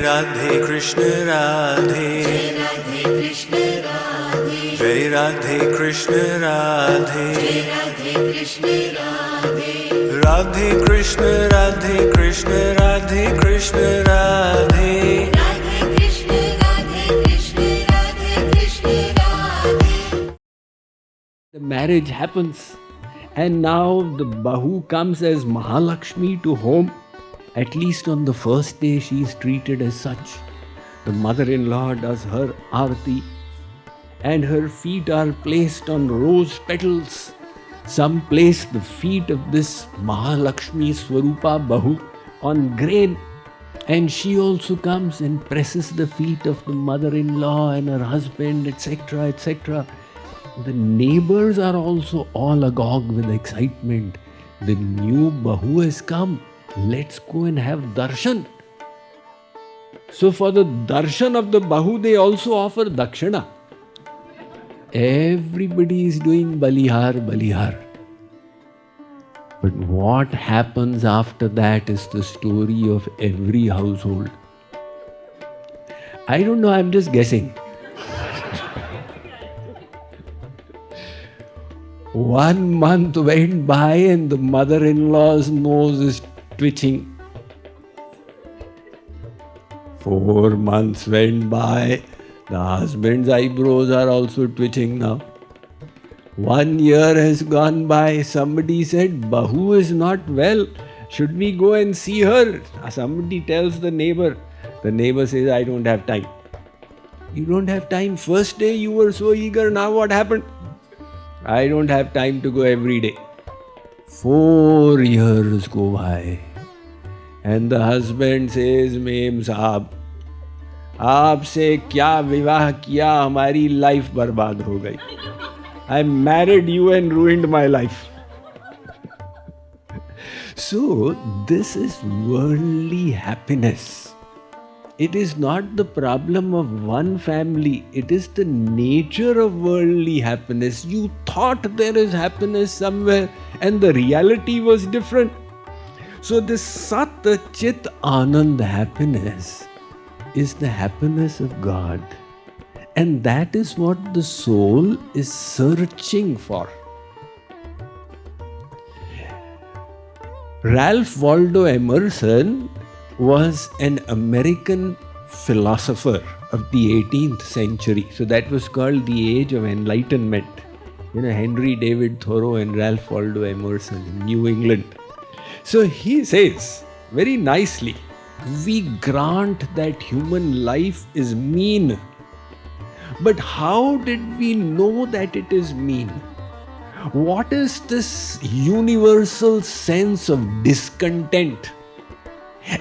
Radhe Krishna Radhe, Radhe Krishna Radhe, Jai Radhe Krishna Radhe, Radhe Krishna Radhe, Radhe Krishna Radhe Krishna Radhe Krishna Radhe, Radhe Krishna Radhe Krishna Radhe Krishna Radhe. The marriage happens, and now the Bahu comes as Mahalakshmi to home. At least on the first day she is treated as such. The mother-in-law does her arati, and her feet are placed on rose petals. Some place the feet of this Mahalakshmi Swarupa Bahu on grain, and she also comes and presses the feet of the mother-in-law and her husband, etc., etc. The neighbors are also all agog with excitement. The new Bahu has come. Let's go and have darshan. So for the darshan of the Bahu, they also offer dakshina. Everybody is doing balihar, balihar. But what happens after that is the story of every household. I don't know, I'm just guessing. 1 month went by and the mother-in-law's nose is twitching. 4 months went by, the husband's eyebrows are also twitching now. 1 year has gone by, somebody said, Bahu is not well, should we go and see her? Somebody tells the neighbor says, I don't have time. You don't have time? First day you were so eager, now what happened? I don't have time to go every day. 4 years go by. And the husband says, Mem Sahab, aapse kya vivah kiya, hamari life barbad ho gayi. I married you and ruined my life. So, this is worldly happiness. It is not the problem of one family, it is the nature of worldly happiness. You thought there is happiness somewhere and the reality was different. So this Sat Chit Anand happiness is the happiness of God. And that is what the soul is searching for. Ralph Waldo Emerson was an American philosopher of the 18th century. So that was called the Age of Enlightenment. Henry David Thoreau and Ralph Waldo Emerson in New England. So he says very nicely, we grant that human life is mean. But how did we know that it is mean? What is this universal sense of discontent?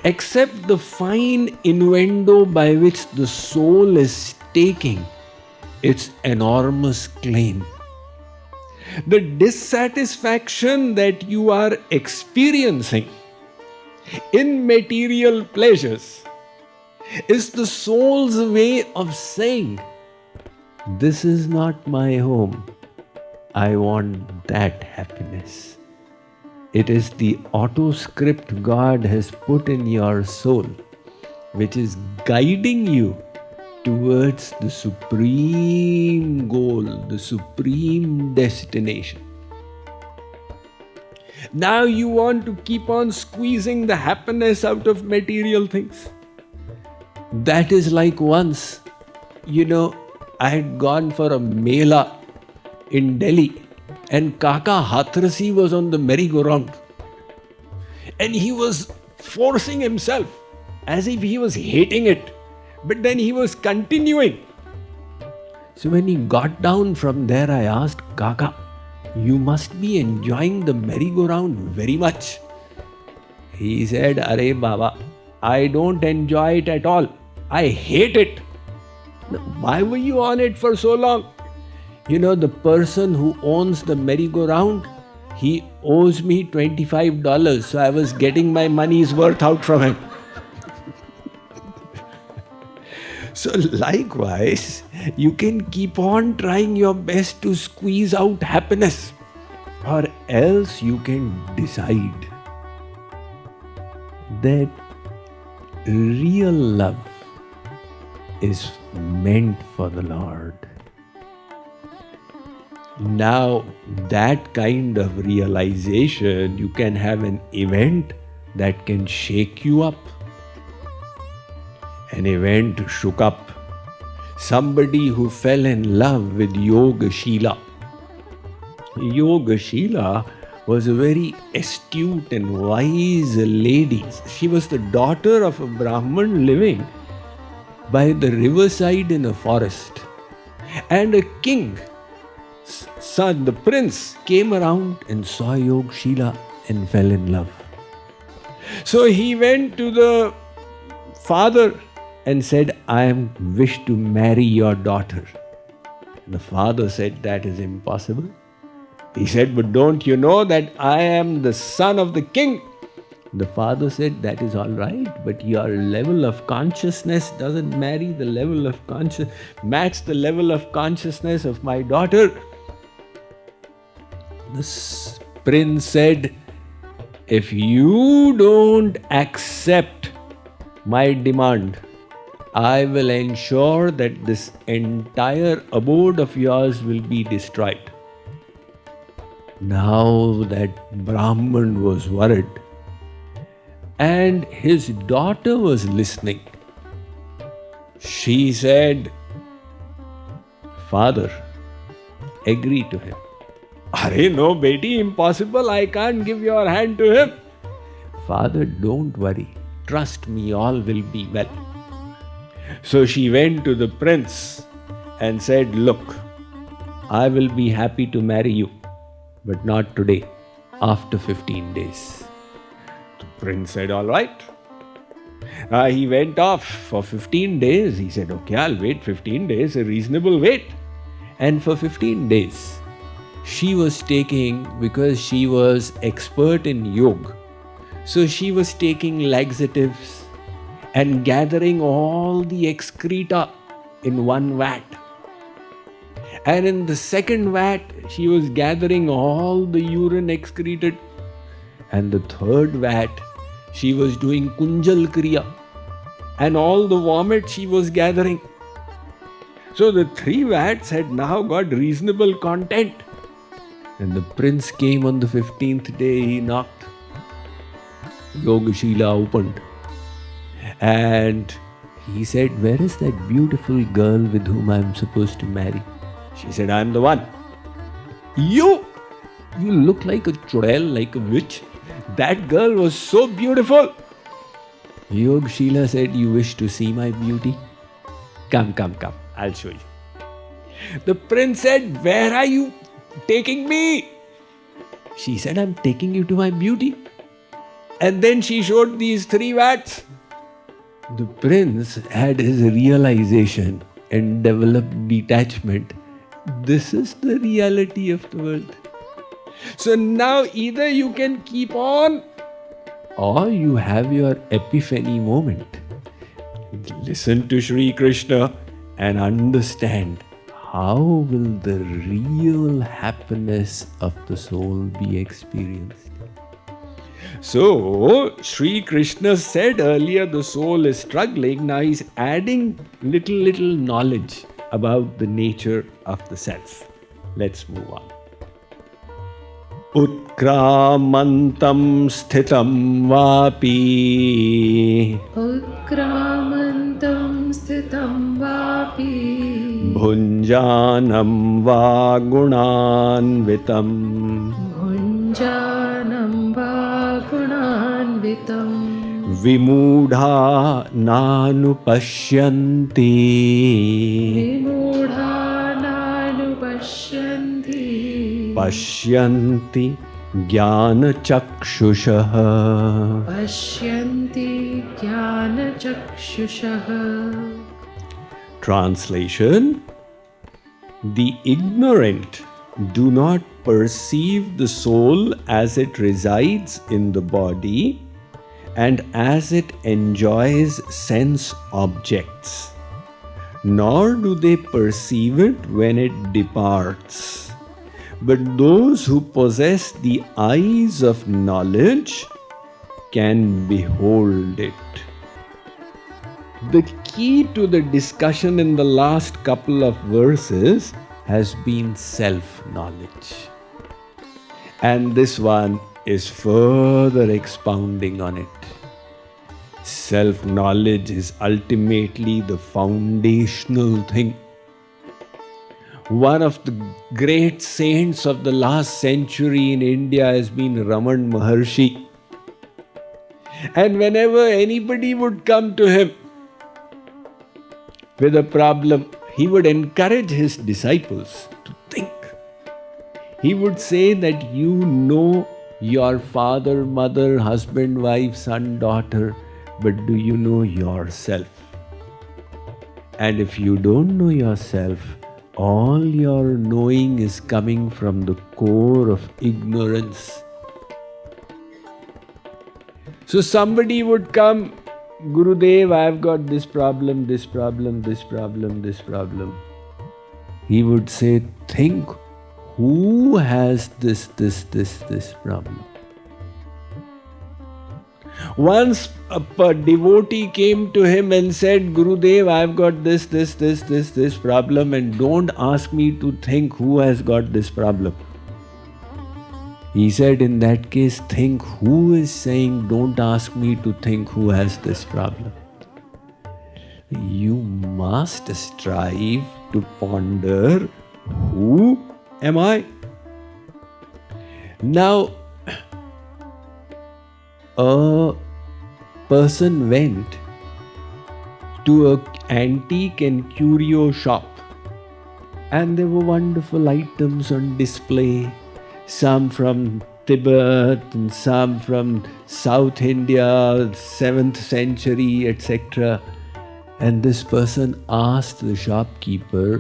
Except the fine innuendo by which the soul is staking its enormous claim. The dissatisfaction that you are experiencing in material pleasures is the soul's way of saying, this is not my home. I want that happiness. It is the auto-script God has put in your soul, which is guiding you towards the supreme goal, the supreme destination. Now you want to keep on squeezing the happiness out of material things. That is like once, I had gone for a mela in Delhi and Kaka Hathrasi was on the merry-go-round. And he was forcing himself as if he was hating it. But then he was continuing. So when he got down from there, I asked, Kaka, you must be enjoying the merry-go-round very much. He said, Arey Baba, I don't enjoy it at all. I hate it. Why were you on it for so long? The person who owns the merry-go-round, he owes me $25. So I was getting my money's worth out from him. So likewise, you can keep on trying your best to squeeze out happiness, or else you can decide that real love is meant for the Lord. Now, that kind of realization, you can have an event that can shake you up. An event shook up somebody who fell in love with Yoga-shila. Yoga-shila was a very astute and wise lady. She was the daughter of a Brahman living by the riverside in a forest. And a king, son, the prince, came around and saw Yoga-shila and fell in love. So he went to the father and said, I wish to marry your daughter. And the father said, that is impossible. He said, but don't you know that I am the son of the king? The father said, that is all right, but your level of consciousness doesn't match the level of consciousness of my daughter. The prince said, if you don't accept my demand, I will ensure that this entire abode of yours will be destroyed. Now that Brahman was worried, and his daughter was listening. She said, Father, agree to him. Arey no, beti, impossible. I can't give your hand to him. Father, don't worry. Trust me, all will be well. So she went to the prince and said, look, I will be happy to marry you, but not today, after 15 days. The prince said, all right. He went off for 15 days. He said, okay, I'll wait 15 days, a reasonable wait. And for 15 days, she was taking, because she was expert in yoga, so she was taking laxatives and gathering all the excreta in one vat. And in the second vat, she was gathering all the urine excreted. And the third vat, she was doing kunjal kriya. And all the vomit she was gathering. So the 3 vats had now got reasonable content. And the prince came on the 15th day, he knocked. Yoga-shila opened. And he said, where is that beautiful girl with whom I am supposed to marry? She said, I am the one. You look like a chudel, like a witch. That girl was so beautiful. Yoga-shila said, you wish to see my beauty? Come, I'll show you. The prince said, where are you taking me? She said, I'm taking you to my beauty. And then she showed these 3 vats. The prince had his realization and developed detachment. This is the reality of the world. So now either you can keep on or you have your epiphany moment. Listen to Sri Krishna and understand how will the real happiness of the soul be experienced. So, Sri Krishna said earlier the soul is struggling. Now he's adding little knowledge about the nature of the self. Let's move on. Utkramantam sthitam vapi Utkramantam sthitam vapi Bhunjanam va gunanvitam Bhunjanam va gunanvitam Vimudha nanupashyanti Vimudha nanupashyanti Pashyanti jnana chakshushaha Pashyanti jnana chakshushaha. Translation: the ignorant do not perceive the soul as it resides in the body and as it enjoys sense objects, nor do they perceive it when it departs. But those who possess the eyes of knowledge can behold it. The key to the discussion in the last couple of verses has been self-knowledge. And this one is further expounding on it. Self-knowledge is ultimately the foundational thing. One of the great saints of the last century in India has been Raman Maharshi. And whenever anybody would come to him with a problem, he would encourage his disciples to think. He would say that you know your father, mother, husband, wife, son, daughter, but do you know yourself? And if you don't know yourself, all your knowing is coming from the core of ignorance. So somebody would come, Gurudev, I've got this problem, this problem, this problem, this problem. He would say, think, who has this problem? Once a devotee came to him and said, Gurudev, I've got this problem, and don't ask me to think who has got this problem. He said, in that case, think who is saying, don't ask me to think who has this problem. You must strive to ponder, who am I? Now, a person went to an antique and curio shop, and there were wonderful items on display, some from Tibet and some from South India, 7th century, etc. And this person asked the shopkeeper,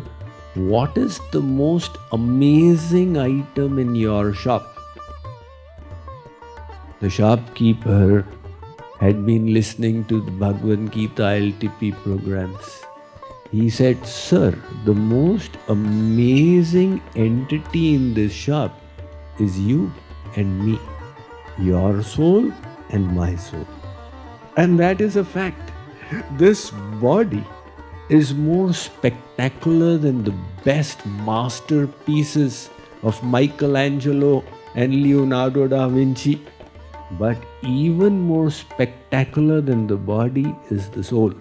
what is the most amazing item in your shop? The shopkeeper had been listening to the Bhagavad Gita LTP programs. He said, sir, the most amazing entity in this shop is you and me, your soul and my soul. And that is a fact. This body is more spectacular than the best masterpieces of Michelangelo and Leonardo da Vinci. But even more spectacular than the body is the soul.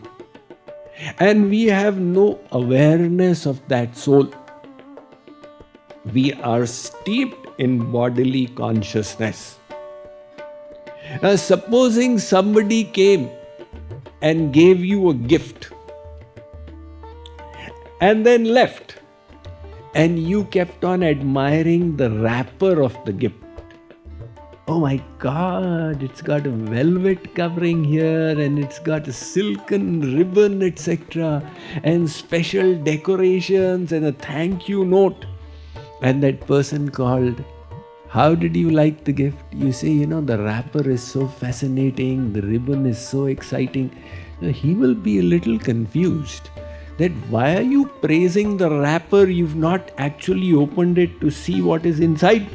And we have no awareness of that soul. We are steeped in bodily consciousness. Now, supposing somebody came and gave you a gift and then left, and you kept on admiring the wrapper of the gift. Oh my God, it's got a velvet covering here, and it's got a silken ribbon, etc., and special decorations and a thank you note. And that person called, how did you like the gift? You say, the wrapper is so fascinating, the ribbon is so exciting. He will be a little confused that why are you praising the wrapper? You've not actually opened it to see what is inside.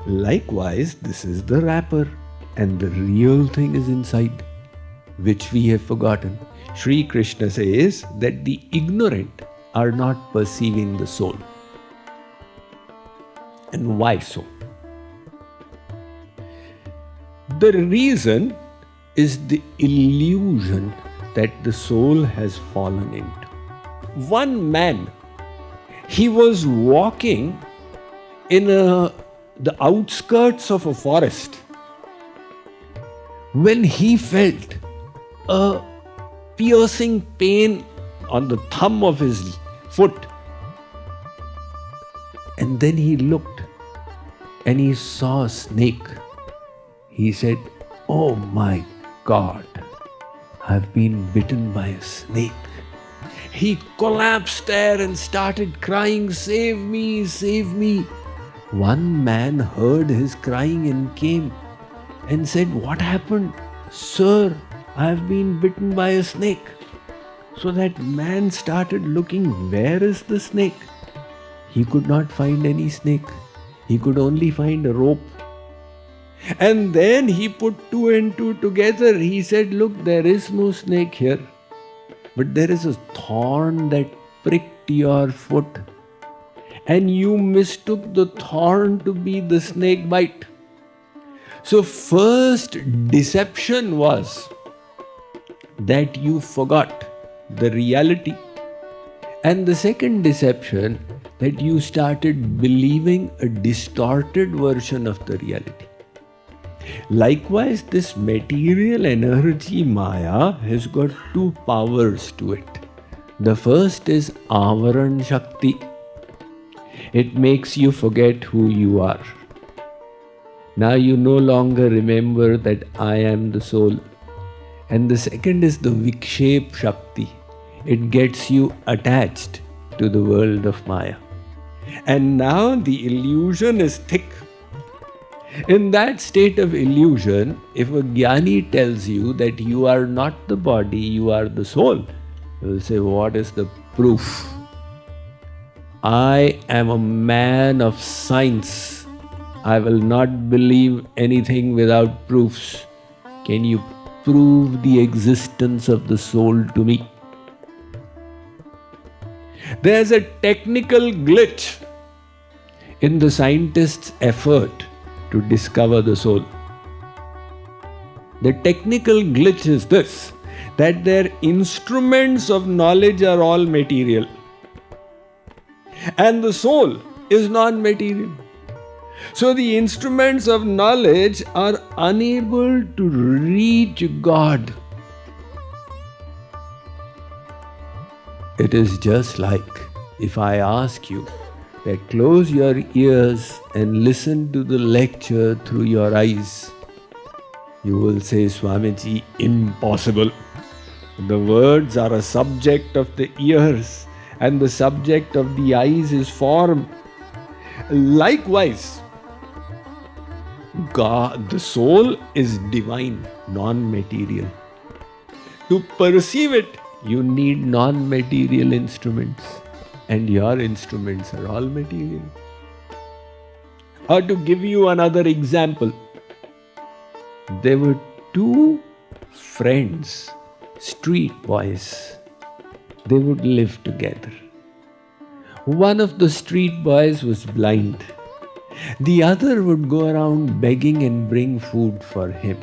Likewise, this is the wrapper, and the real thing is inside, which we have forgotten. Sri Krishna says that the ignorant are not perceiving the soul. And why so? The reason is the illusion that the soul has fallen into. One man, he was walking in the outskirts of a forest when he felt a piercing pain on the thumb of his foot. And then he looked and he saw a snake. He said, oh my God, I've been bitten by a snake. He collapsed there and started crying, save me, save me. One man heard his crying and came and said, what happened? Sir, I've been bitten by a snake. So that man started looking, where is the snake? He could not find any snake. He could only find a rope. And then he put two and two together. He said, look, there is no snake here. but there is a thorn that pricked your foot, and you mistook the thorn to be the snake bite. So first deception was that you forgot the reality. And the second deception, that you started believing a distorted version of the reality. Likewise, this material energy Maya has got two powers to it. The first is Avaran Shakti. It makes you forget who you are. Now you no longer remember that I am the soul. And the second is the Vikshep Shakti. It gets you attached to the world of Maya. And now the illusion is thick. In that state of illusion, if a jnani tells you that you are not the body, you are the soul, you will say, what is the proof? I am a man of science. I will not believe anything without proofs. Can you prove the existence of the soul to me? There's a technical glitch in the scientist's effort to discover the soul. The technical glitch is this, that their instruments of knowledge are all material, and the soul is non-material. So the instruments of knowledge are unable to reach God. It is just like if I ask you that close your ears and listen to the lecture through your eyes. You will say, Swamiji, impossible. The words are a subject of the ears, and the subject of the eyes is form. Likewise, God, the soul is divine, non-material. To perceive it, you need non-material instruments, and your instruments are all material. Or to give you another example, there were two friends, street boys. They would live together. One of the street boys was blind. The other would go around begging and bring food for him.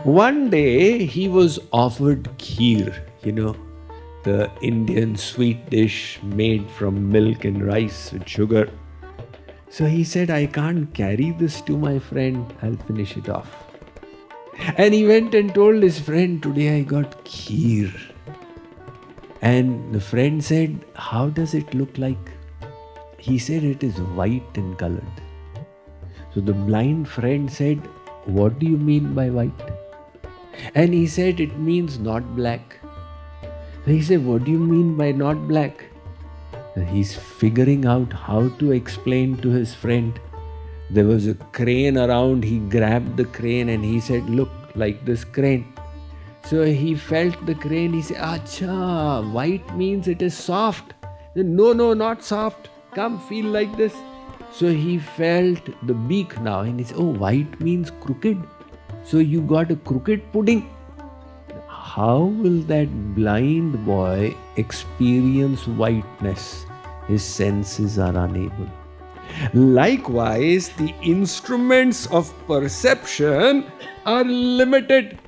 One day he was offered kheer, the Indian sweet dish made from milk and rice with sugar. So he said, I can't carry this to my friend, I'll finish it off. And he went and told his friend, today I got kheer. And the friend said, how does it look like? He said, it is white in color. So the blind friend said, what do you mean by white? And he said, it means not black. So he said, what do you mean by not black? And he's figuring out how to explain to his friend. There was a crane around, he grabbed the crane and he said, look, like this crane. So he felt the crane, he said, Acha, white means it is soft. He said, no, not soft. Come, feel like this. So he felt the beak now and he said, oh, white means crooked. So you got a crooked pudding. How will that blind boy experience whiteness? His senses are unable. Likewise, the instruments of perception are limited.